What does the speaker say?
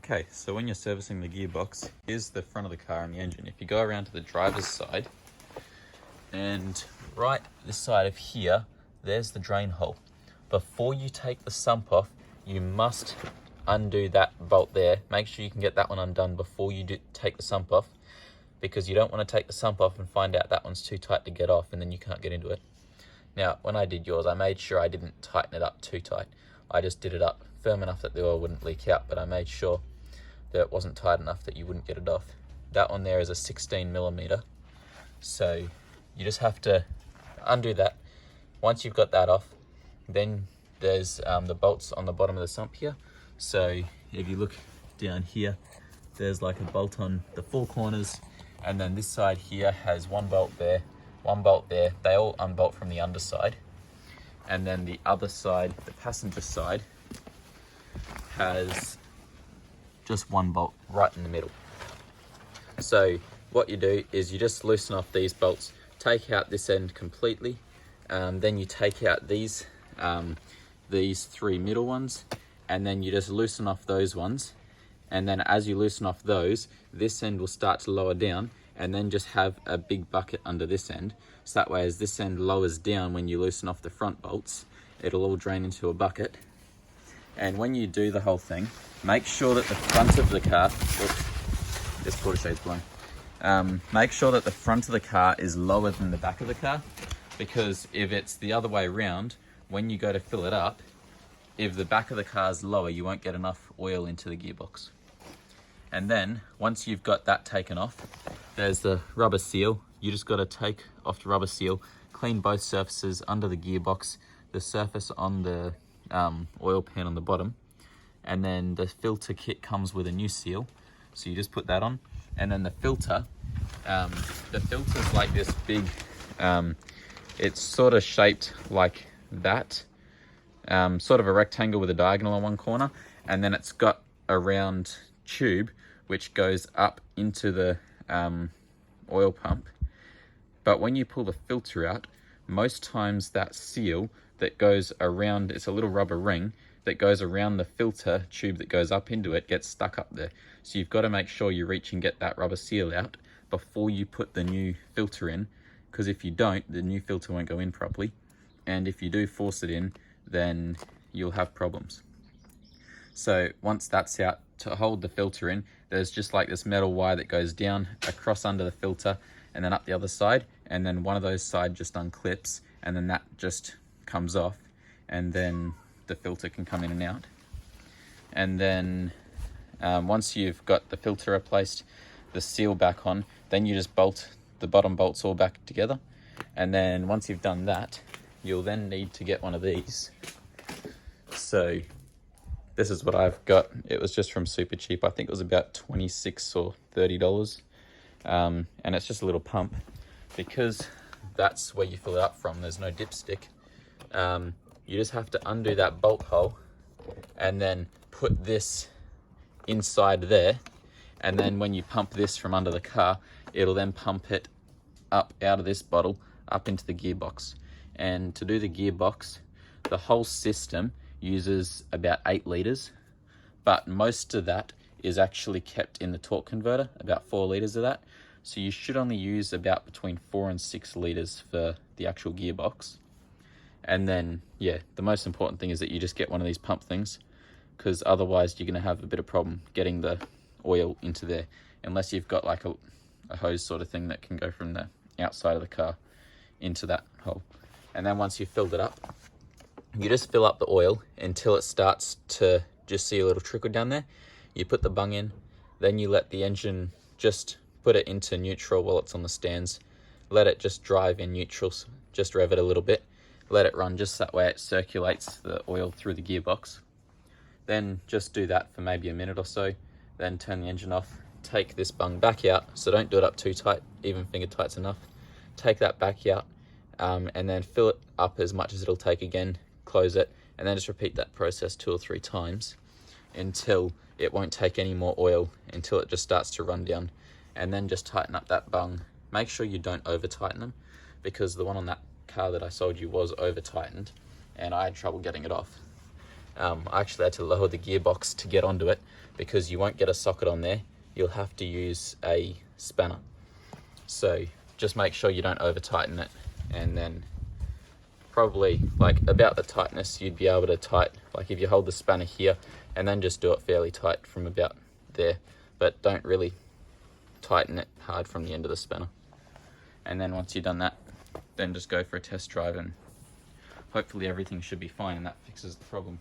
Okay, so when you're servicing the gearbox, here's the front of the car and the engine. If you go around to the driver's side, and right this side of here, there's the drain hole. Before you take the sump off, you must undo that bolt there. Make sure you can get that one undone before you take the sump off, because you don't want to take the sump off and find out that one's too tight to get off and then you can't get into it. Now, when I did yours, I made sure I didn't tighten it up too tight. I just did it up firm enough that the oil wouldn't leak out, but I made sure that it wasn't tight enough that you wouldn't get it off. That one there is a 16mm, so you just have to undo that. Once you've got that off, then there's the bolts on the bottom of the sump here. So if you look down here, there's like a bolt on the four corners, and then this side here has one bolt there, one bolt there. They all unbolt from the underside, and then the other side, the passenger side, has just one bolt right in the middle. So what you do is you just loosen off these bolts, take out this end completely, then you take out these three middle ones, and then you just loosen off those ones, and then as you loosen off those, this end will start to lower down, and then just have a big bucket under this end, so that way as this end lowers down when you loosen off the front bolts, it'll all drain into a bucket. And when you do the whole thing, make sure that the front of the car, oops, this quarter shade's blown. Make sure that the front of the car is lower than the back of the car, because if it's the other way around, when you go to fill it up, if the back of the car is lower, you won't get enough oil into the gearbox. And then once you've got that taken off, there's the rubber seal. You just got to take off the rubber seal, clean both surfaces under the gearbox, the surface on the oil pan on the bottom, and then the filter kit comes with a new seal, so you just put that on. And then the filter's like this big, it's sort of shaped like that, sort of a rectangle with a diagonal on one corner, and then it's got a round tube which goes up into the oil pump. But when you pull the filter out, most times that seal that goes around, it's a little rubber ring that goes around the filter tube that goes up into it, gets stuck up there. So you've got to make sure you reach and get that rubber seal out before you put the new filter in, because if you don't, the new filter won't go in properly, and if you do force it in, then you'll have problems. So once that's out, to hold the filter in, there's just like this metal wire that goes down across under the filter and then up the other side, and then one of those sides just unclips, and then that just comes off, and then the filter can come in and out. And then once you've got the filter replaced, the seal back on, then you just bolt the bottom bolts all back together. And then once you've done that, you'll then need to get one of these. So this is what I've got. It was just from Super Cheap. I think it was about $26 or $30. And it's just a little pump, because that's where you fill it up from. There's no dipstick. You just have to undo that bolt hole and then put this inside there, and then when you pump this from under the car, it'll then pump it up out of this bottle up into the gearbox. And to do the gearbox, the whole system uses about 8 litres, but most of that is actually kept in the torque converter, about 4 litres of that. So you should only use about between 4 and 6 litres for the actual gearbox. And then, yeah, the most important thing is that you just get one of these pump things, because otherwise you're going to have a bit of problem getting the oil into there, unless you've got like a hose sort of thing that can go from the outside of the car into that hole. And then once you've filled it up, you just fill up the oil until it starts to just see a little trickle down there. You put the bung in, then you let the engine, just put it into neutral while it's on the stands, let it just drive in neutral, just rev it a little bit, let it run just that way it circulates the oil through the gearbox. Then just do that for maybe a minute or so, then turn the engine off, take this bung back out, so don't do it up too tight, even finger tight's enough. Take that back out, and then fill it up as much as it'll take again, close it, and then just repeat that process 2 or 3 times until it won't take any more oil, until it just starts to run down. And then just tighten up that bung. Make sure you don't over tighten them, because the one on that car that I sold you was over tightened and I had trouble getting it off. I actually had to lower the gearbox to get onto it, because you won't get a socket on there, you'll have to use a spanner. So just make sure you don't over tighten it, and then probably like about the tightness you'd be able to tighten, like if you hold the spanner here and then just do it fairly tight from about there, but don't really tighten it hard from the end of the spanner. And then once you've done that, then just go for a test drive, and hopefully everything should be fine and that fixes the problem.